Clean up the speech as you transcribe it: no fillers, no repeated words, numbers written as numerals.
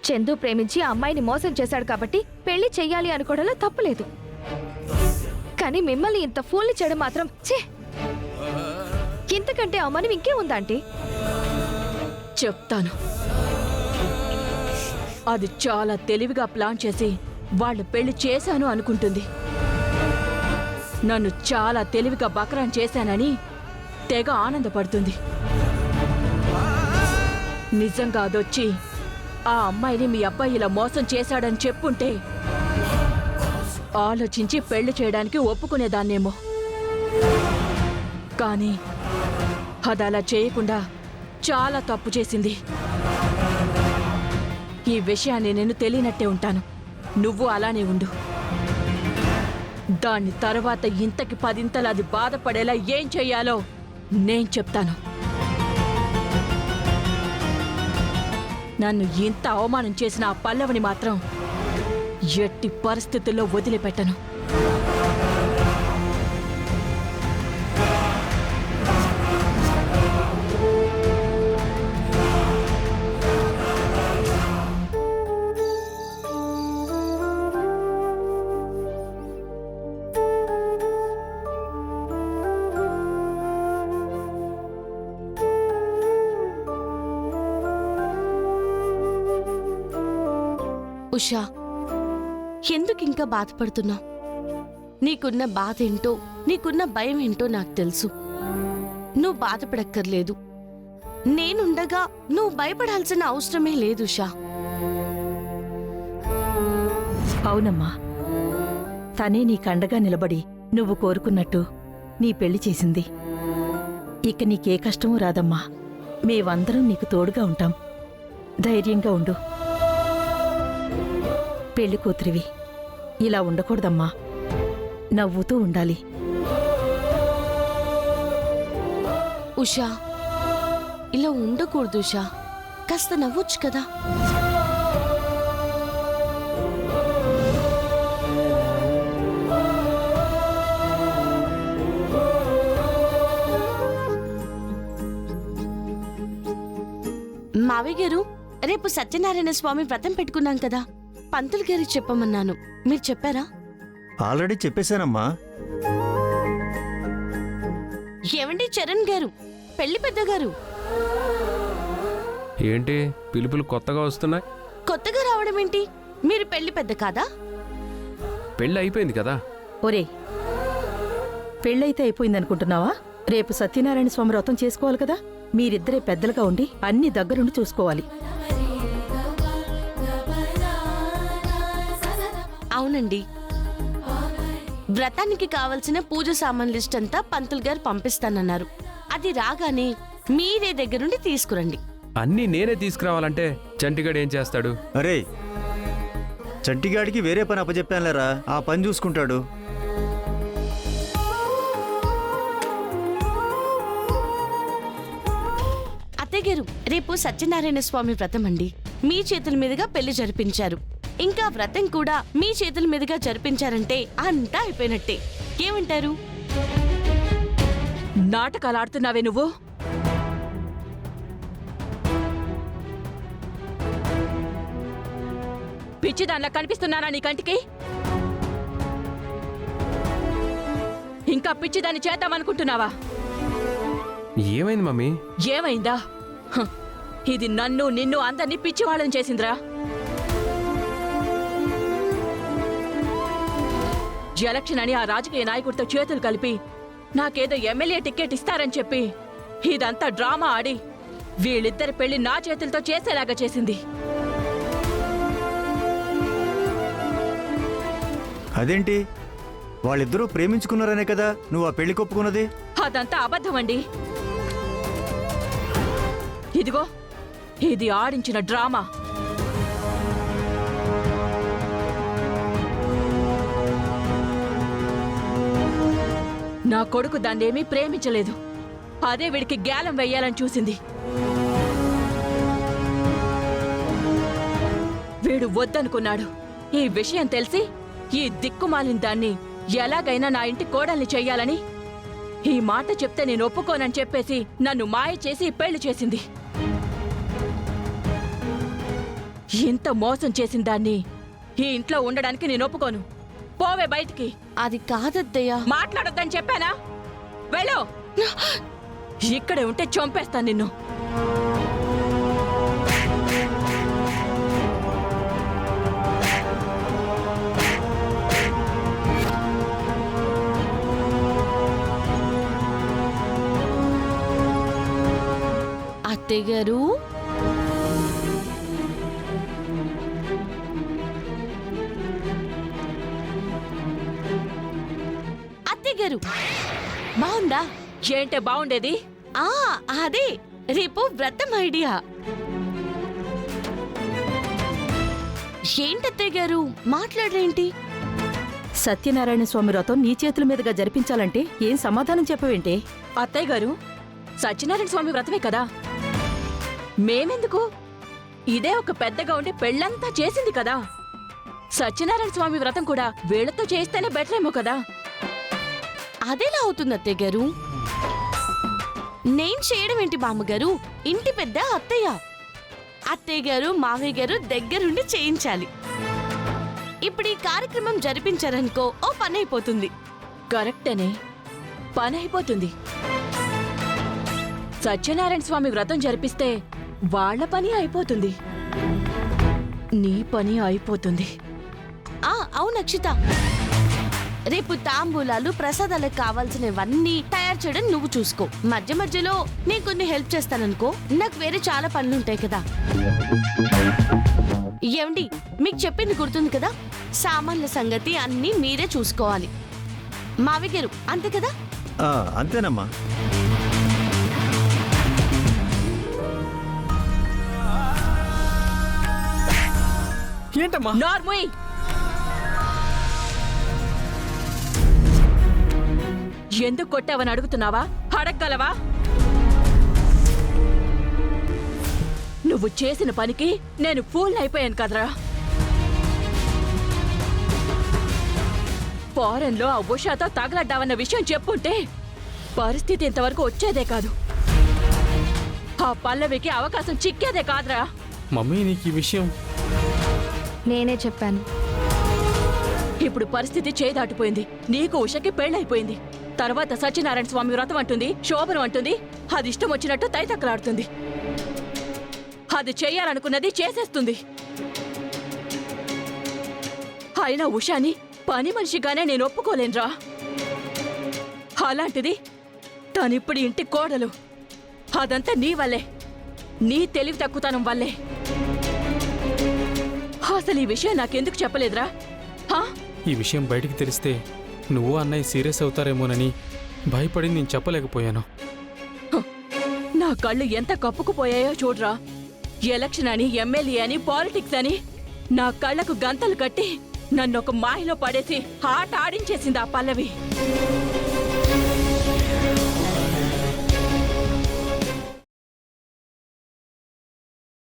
చందు ప్రేమించి ఆ అమ్మాయిని మోసం చేశాడు కాబట్టి పెళ్లి చెయ్యాలి అనుకోవడంలో తప్పులేదు. కానీ మిమ్మల్ని ఇంత ఫూల్ని చేయడం మాత్రం ఛే! ఇంతకంటే అవమానం ఇంకే ఉందా ఆంటీ? చెప్తాను. అది చాలా తెలివిగా ప్లాన్ చేసి వాళ్ళు పెళ్లి చేశాను అనుకుంటుంది. నన్ను చాలా తెలివిగా బకరాన్ చేశానని తెగ ఆనందపడుతుంది. నిజంగా అదొచ్చి ఆ అమ్మాయిని మీ అబ్బాయి ఇలా మోసం చేశాడని చెప్పుంటే ఆలోచించి పెళ్లి చేయడానికి ఒప్పుకునేదాన్నేమో. కానీ అదలా చేయకుండా చాలా తప్పు చేసింది. ఈ విషయాన్ని నేను తెలియనట్టే ఉంటాను. నువ్వు అలానే ఉండు. దాన్ని తర్వాత ఇంతకి 10 అది బాధపడేలా ఏం చెయ్యాలో నేను చెప్తాను. నన్ను ఇంత అవమానం చేసిన ఆ పల్లవిని మాత్రం ఎట్టి పరిస్థితుల్లో వదిలిపెట్టను. ఉషా, ఎందుకింకా బాధపడుతున్నావు? నీకున్న బాధ ఏంటో, నీకున్న భయం ఏంటో నాకు తెలుసు. నువ్వు బాధపడక్కర్లేదు. నేనుండగా నువ్వు భయపడాల్సిన అవసరమే లేదు ఉషా. అవునమ్మా, తనే నీ కండగా నిలబడి నువ్వు కోరుకున్నట్టు నీ పెళ్లి చేసింది. ఇక నీకే కష్టమూ రాదమ్మా. మేమందరం నీకు తోడుగా ఉంటాం. ధైర్యంగా ఉండు. పెళ్లి కూతురివి ఇలా ఉండకూడదమ్మా. నవ్వుతూ ఉండాలి. ఉషా, ఇలా ఉండకూడదు ఉషా. కాస్త నవ్వొచ్చు కదా. మావయ్య గారు, రేపు సత్యనారాయణ స్వామి వ్రతం పెట్టుకున్నాం కదా, పంతులు గారికి చెప్పమన్నాను. మీరు చెప్పారా? ఆల్రెడీ చెప్పేశానమ్మా. ఏమండి చరణ్ గారు, పెళ్లి పెద్దగారు? ఏంటి పిలుపులు కొత్తగా వస్తున్నాయి? కొత్తగా రావడం ఏంటి? మీరు పెళ్లి పెద్ద కాదా? పెళ్ళి అయిపోయింది కదా. ఒరే, పెళ్ళైతే అయిపోయిందనుకుంటున్నావా? రేపు సత్యనారాయణ స్వామి వ్రతం చేసుకోవాలి కదా. మీరిద్దరే పెద్దలుగా ఉండి అన్ని దగ్గరుండి చూసుకోవాలి. అవునండి, వ్రతానికి కావలసిన పూజ సామాన్ లిస్ట్ అంతా పంతులు గారు పంపిస్తానన్నారు. అది రాగానే మీరే దగ్గరుండి తీసుకురండి. అన్నీ నేనే తీసుకురావాలంటే చంటిగాడు ఏం చేస్తాడు? అరే, చంటిగాడికి వేరే పని అప్పచెప్పానులేరా, ఆ పని చూసుకుంటాడు. అత్తయ్య గారు, రేపు సత్యనారాయణ స్వామి వ్రతం అండి. మీ చేతుల మీదుగా పెళ్లి జరిపించారు. ఇంకా వ్రతం కూడా మీ చేతుల మీదుగా జరిపించారంటే అంతా అయిపోయినట్టే. ఏమంటారు? నాటకాలు ఆడుతున్నావే నువ్వు? పిచ్చిదాన్లా కనిపిస్తున్నానా నీ కంటికి? ఇంకా పిచ్చిదాన్ని చేద్దామనుకుంటున్నావా? ఏమైంది మమ్మీ? ఏమైందా? హ, ఇది నన్ను నిన్ను అందరినీ పిచ్చివాళ్ళని చేసిందిరా. ఎలక్షన్ అని ఆ రాజకీయ నాయకుడితో చేతులు కలిపి నాకేదో ఎమ్మెల్యే టికెట్ ఇస్తారని చెప్పి ఇదంతా డ్రామా ఆడి వీళ్ళిద్దరి పెళ్లి నా చేతులతో చేసేలాగా చేసింది. అదేంటి, వాళ్ళిద్దరూ ప్రేమించుకున్నారనే కదా నువ్వు ఆ పెళ్లి కొప్పుకున్నది? అదంతా అబద్ధమండి. ఇదిగో, ఇది ఆడించిన డ్రామా. నా కొడుకు దాన్నేమీ ప్రేమించలేదు. అదే వీడికి గ్యాలం వెయ్యాలని చూసింది. వీడు వద్దనుకున్నాడు. ఈ విషయం తెలిసి ఈ దిక్కుమాలిన దాన్ని ఎలాగైనా నా ఇంటి కోడల్ని చెయ్యాలని, ఈ మాట చెప్తే నేను ఒప్పుకోనని చెప్పేసి నన్ను మాయ చేసి పెళ్లి చేసింది. ఇంత మోసం చేసిన దాన్ని ఈ ఇంట్లో ఉండడానికి నేను ఒప్పుకోను. పోవే బయటికి. అది కాదత్తయ్య. మాట్లాడొద్దని చెప్పానా? వెళ్ళు. ఇక్కడే ఉంటే చంపేస్తాను నిన్ను. అత్తయ్య గారు, అత్తయ్య గారు బాగుందా? ఏంటే బాగుండేది? అదే రేపు వ్రతం ఐడియా. ఏంటత్తయ్య గారు మాట్లాడరేంటి? సత్యనారాయణ స్వామి వ్రతం నీ చేతుల మీదుగా జరిపించాలంటే ఏం సమాధానం చెప్పవేంటే? అత్తయ్య గారు, సత్యనారాయణ స్వామి వ్రతమే కదా. మేమెందుకు? ఇదే ఒక పెద్దగా ఉండి పెళ్ళంతా చేసింది కదా. సత్యనారాయణ స్వామి వ్రతం కూడా వీళ్లతో చేస్తేనే బెటర్ ఏమో కదా. అదెలా అవుతుంది అత్తయ్య గారు? నేను చేయడం ఏంటి బామ్మగారు? ఇంటి పెద్ద అత్తయ్య. అత్తయ్య గారు మావయ్య గారు దగ్గరుండి చేయించాలి. ఇప్పుడు ఈ కార్యక్రమం జరిపించారనుకో ఓ పని అయిపోతుంది. కరెక్టనే, పని అయిపోతుంది. సత్యనారాయణ స్వామి వ్రతం జరిపిస్తే వాళ్ళ పని అయిపోతుంది, నీ పని అయిపోతుంది. అవును అక్షిత, రేపు తాంబూలాలు ప్రసాదాలకు కావాల్సినవన్నీ తయారు చేయడం నువ్వు చూసుకో. మధ్య మధ్యలో నేను కొన్ని హెల్ప్ చేస్తాననుకో. నాకు వేరే చాలా పనులుంటాయి కదా. ఏమండి, మీకు చెప్పింది గుర్తుంది కదా, సామాన్ల సంగతి అన్నీ మీరే చూసుకోవాలి. మావి గారు అంతే కదా? అంతేనమ్మా. ఏంటమ్మా? నార్మల్. ఎందుకు కొట్టావని అడుగుతున్నావా? అడగగలవా? నువ్వు చేసిన పనికి నేను ఫూల్ అయిపోయాను కదరా. ఫారెన్లో ఆ ఉషాతో తగలడ్డావన్న విషయం చెప్పుంటే పరిస్థితి ఇంతవరకు వచ్చేదే కాదు. ఆ పల్లవికి అవకాశం చిక్కేదే కాదురా. మమ్మీ, నీకు ఈ విషయం నేనే చెప్పాను. ఇప్పుడు పరిస్థితి చేదాటిపోయింది. నీకు ఉషకి పెళ్ళైపోయింది. తర్వాత సత్యనారాయణ స్వామి వ్రతం అంటుంది, శోభనం అంటుంది. అది ఇష్టం వచ్చినట్టు తైతక్కలాడుతుంది. అది చెయ్యాలనుకున్నది చేసేస్తుంది. అయినా ఉషాని పని మనిషిగానే నేను ఒప్పుకోలేనురా. అలాంటిది తనిప్పుడు ఇంటి కోడలు. అదంతా నీ వల్లే, నీ తెలివి తక్కువతనం వల్లే. అసలు ఈ విషయం నాకెందుకు చెప్పలేదురా? ఈ విషయం బయటికి తెలిస్తే నువ్వు అన్నయ్య సీరియస్ అవుతారేమోనని భయపడి నేను చెప్పలేకపోయాను. నా కళ్ళు ఎంత కప్పుకుపోయాయో చూడరా. ఎలక్షన్ అని, ఎమ్మెల్యే అని, పాలిటిక్స్ అని నా కళ్ళకు గంతలు కట్టి నన్నొక మాయలో పడేసి ఆట ఆడించేసింది ఆ పల్లవి.